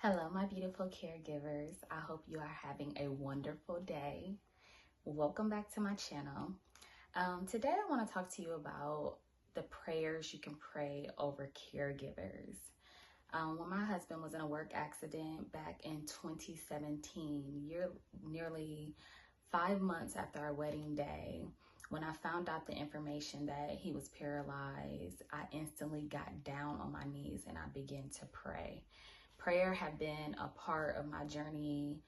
Hello, my beautiful caregivers. I hope you are having a wonderful day. Welcome back to my channel. Today, I want to talk to you about the prayers you can pray over caregivers. When my husband was in a work accident back in 2017, nearly 5 months after our wedding day, when I found out the information that he was paralyzed, I instantly got down on my knees and I began to pray. Prayer had been a part of my journey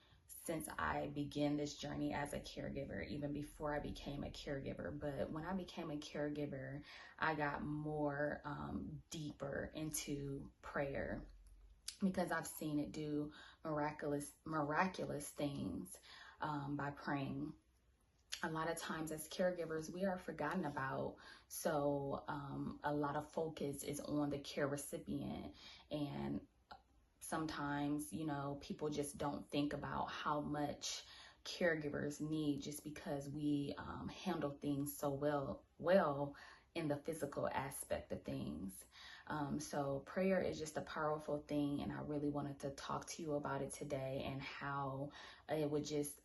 since I began this journey as a caregiver, even before I became a caregiver. But when I became a caregiver, I got more deeper into prayer because I've seen it do miraculous things by praying. A lot of times as caregivers, we are forgotten about. So a lot of focus is on the care recipient, and sometimes, people just don't think about how much caregivers need just because we handle things so well in the physical aspect of things. So prayer is just a powerful thing, and I really wanted to talk to you about it today and how it would just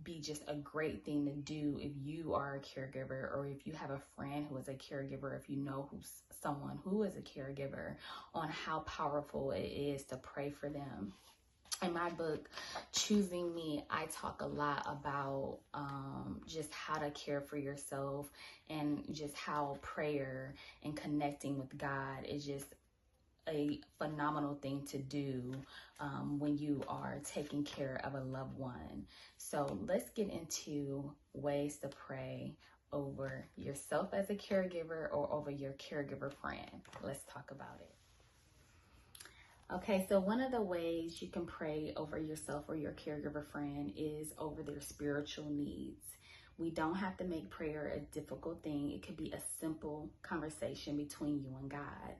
be just a great thing to do if you are a caregiver, or if you have a friend who is a caregiver, if you know someone who is a caregiver, on how powerful it is to pray for them. In my book, Choosing Me, I talk a lot about just how to care for yourself, and just how prayer and connecting with God is just a phenomenal thing to do when you are taking care of a loved one. So let's get into ways to pray over yourself as a caregiver or over your caregiver friend. Let's talk about it. Okay, so one of the ways you can pray over yourself or your caregiver friend is over their spiritual needs. We don't have to make prayer a difficult thing. It could be a simple conversation between you and God.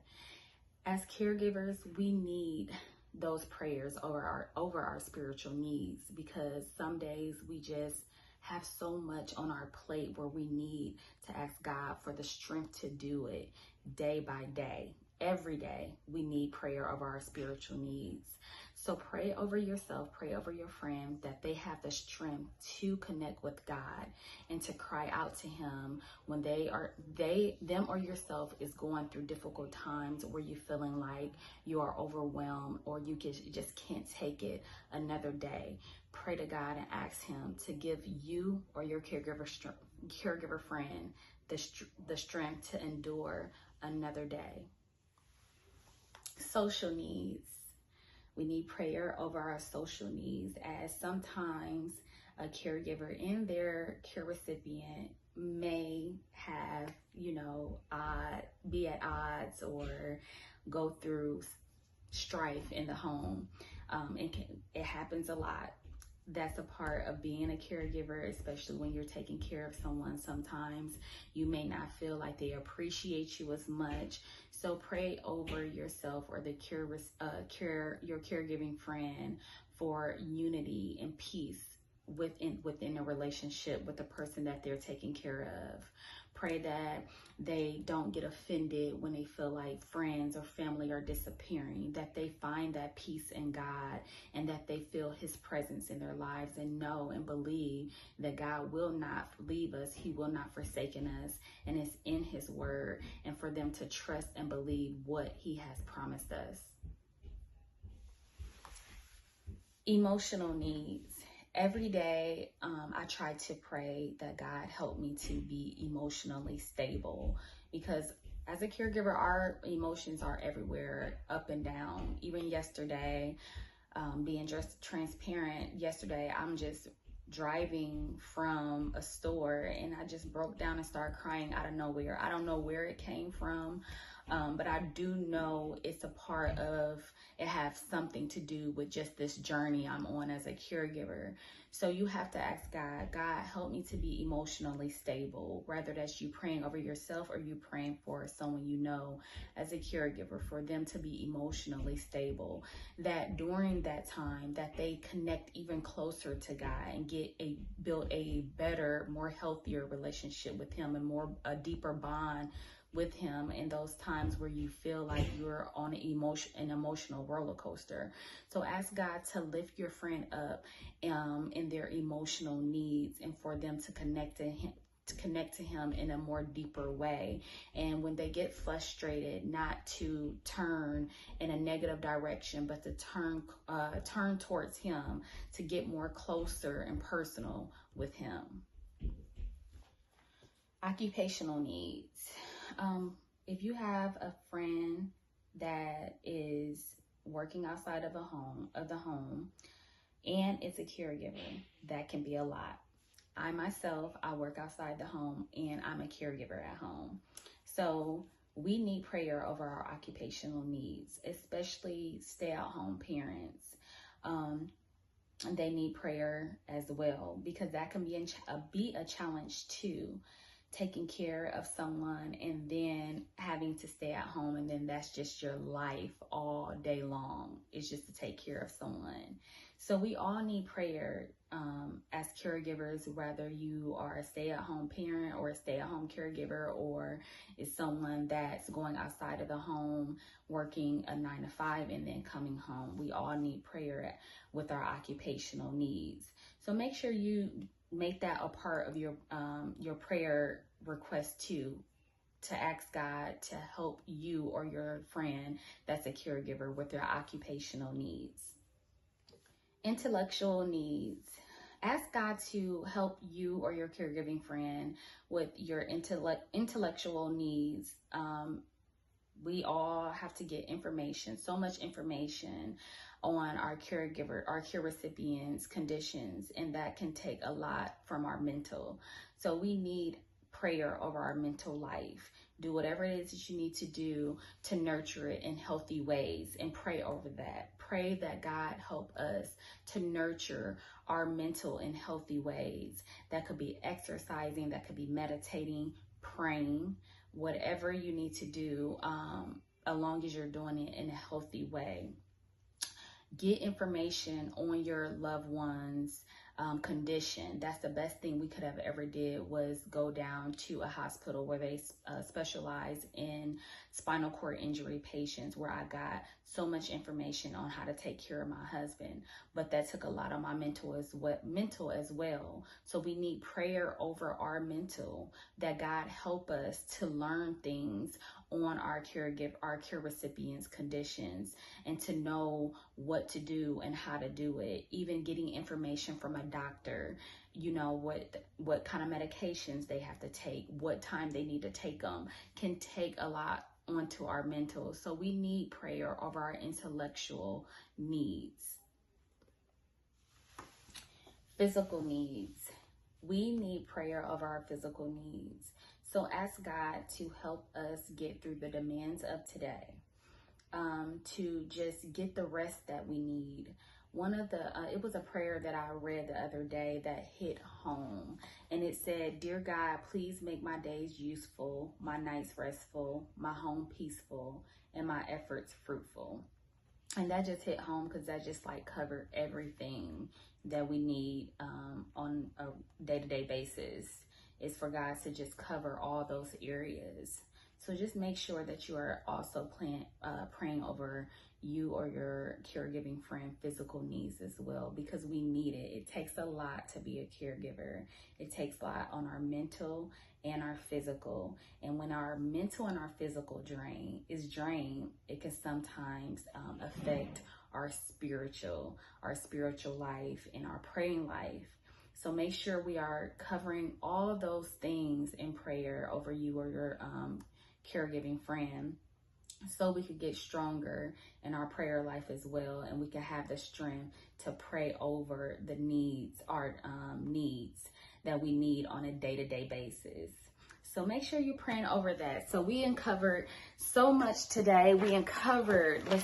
As caregivers, we need those prayers over our spiritual needs, because some days we just have so much on our plate where we need to ask God for the strength to do it day by day. Every day we need prayer over our spiritual needs. So pray over yourself, pray over your friend, that they have the strength to connect with God and to cry out to Him when them or yourself is going through difficult times where you're feeling like you are overwhelmed, or you just can't take it another day. Pray to God and ask Him to give you or your caregiver friend the strength to endure another day. Social needs. We need prayer over our social needs, as sometimes a caregiver and their care recipient may have, be at odds or go through strife in the home. It happens a lot. That's a part of being a caregiver, especially when you're taking care of someone. Sometimes you may not feel like they appreciate you as much. So pray over yourself or your caregiving friend for unity and peace within a relationship with the person that they're taking care of. Pray that they don't get offended when they feel like friends or family are disappearing, that they find that peace in God, and that they feel His presence in their lives, and know and believe that God will not leave us. He will not forsaken us, and it's in His word, and for them to trust and believe what He has promised us. Emotional needs. Every day, I try to pray that God help me to be emotionally stable, because as a caregiver, our emotions are everywhere, up and down. Even yesterday, being just transparent, yesterday I'm just driving from a store and I just broke down and started crying out of nowhere. I don't know where it came from, but I do know it's a part of, it has something to do with just this journey I'm on as a caregiver. So you have to ask God, God, help me to be emotionally stable, whether that's you praying over yourself or you praying for someone you know as a caregiver, for them to be emotionally stable, that during that time that they connect even closer to God and build a better, more healthier relationship with Him, and a deeper bond with him in those times where you feel like you're on an emotional roller coaster. So ask God to lift your friend up in their emotional needs, and for them to connect to him in a more deeper way. And when they get frustrated, not to turn in a negative direction, but to turn towards him, to get more closer and personal with him. Occupational needs. If you have a friend that is working outside of the home, and it's a caregiver, that can be a lot. I myself, I work outside the home, and I'm a caregiver at home. So we need prayer over our occupational needs, especially stay-at-home parents. They need prayer as well, because that can be a challenge too. Taking care of someone and then having to stay at home, and then that's just your life all day long. It's just to take care of someone. So we all need prayer as caregivers, whether you are a stay-at-home parent or a stay-at-home caregiver, or is someone that's going outside of the home, working a 9 to 5 and then coming home. We all need prayer with our occupational needs. So make sure you make that a part of your prayer request too, to ask God to help you or your friend that's a caregiver with their occupational needs. Intellectual needs. Ask God to help you or your caregiving friend with your intellectual needs. We all have to get information, so much information on our care recipients' conditions, and that can take a lot from our mental. So we need prayer over our mental life. Do whatever it is that you need to do to nurture it in healthy ways, and pray over that. Pray that God help us to nurture our mental in healthy ways. That could be exercising, that could be meditating, praying, whatever you need to do, as long as you're doing it in a healthy way. Get information on your loved one's condition. That's the best thing we could have ever did, was go down to a hospital where they specialize in spinal cord injury patients, where I got so much information on how to take care of my husband. But that took a lot of my mental as well. So we need prayer over our mental, that God help us to learn things on our care recipients' conditions, and to know what to do and how to do it. Even getting information from a doctor, you know, what kind of medications they have to take, what time they need to take them, can take a lot onto our mental. So we need prayer over our intellectual needs. Physical needs. We need prayer over our physical needs. So ask God to help us get through the demands of today, to just get the rest that we need. It was a prayer that I read the other day that hit home, and it said, "Dear God, please make my days useful, my nights restful, my home peaceful, and my efforts fruitful." And that just hit home, because that just like covered everything that we need on a day-to-day basis, is for God to just cover all those areas. So just make sure that you are also praying over you or your caregiving friend physical needs as well, because we need it. It takes a lot to be a caregiver. It takes a lot on our mental and our physical. And when our mental and our physical is drained, it can sometimes affect our spiritual life and our praying life. So make sure we are covering all of those things in prayer over you or your caregiving friend, so we could get stronger in our prayer life as well, and we can have the strength to pray over the needs, our needs that we need on a day-to-day basis. So make sure you're praying over that. So we uncovered so much today. We uncovered the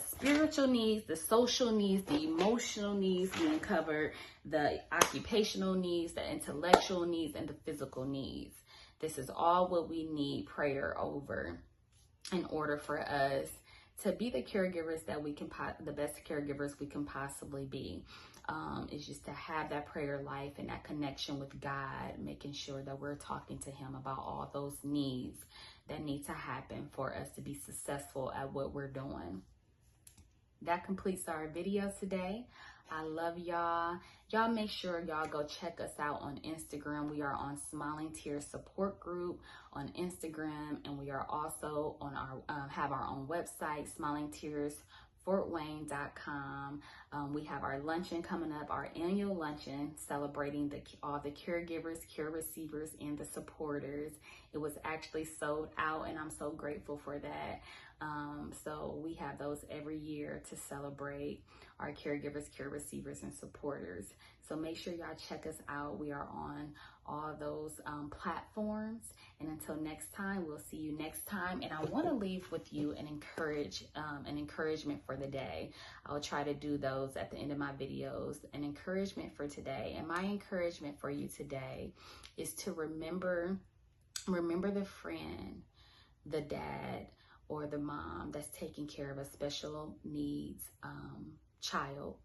spiritual needs, the social needs, the emotional needs. We uncovered the occupational needs, the intellectual needs, and the physical needs. This is all what we need prayer over in order for us to be the caregivers that we can, the best caregivers we can possibly be. is just to have that prayer life and that connection with God, making sure that we're talking to him about all those needs that need to happen for us to be successful at what we're doing. That completes our video today. I love y'all. Y'all make sure y'all go check us out on Instagram. We are on Smiling Tears Support Group on Instagram, and we are also on our have our own website, smilingtearsfortwayne.com. We have our luncheon coming up, our annual luncheon celebrating all the caregivers, care receivers, and the supporters. It was actually sold out, and I'm so grateful for that. So we have those every year to celebrate our caregivers, care receivers, and supporters. So make sure y'all check us out. We are on all those platforms. And until next time, we'll see you next time. And I want to leave with you an encouragement for the day. I'll try to do those at the end of my videos. An encouragement for today. And my encouragement for you today is to remember the friend, the dad, or the mom that's taking care of a special needs child.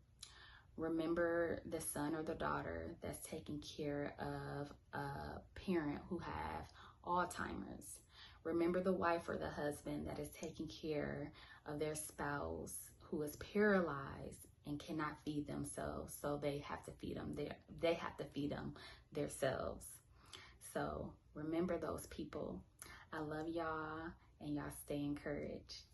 Remember the son or the daughter that's taking care of a parent who have Alzheimer's. Remember the wife or the husband that is taking care of their spouse who is paralyzed and cannot feed themselves, so they have to feed them. They have to feed them themselves. So remember those people. I love y'all, and y'all stay encouraged.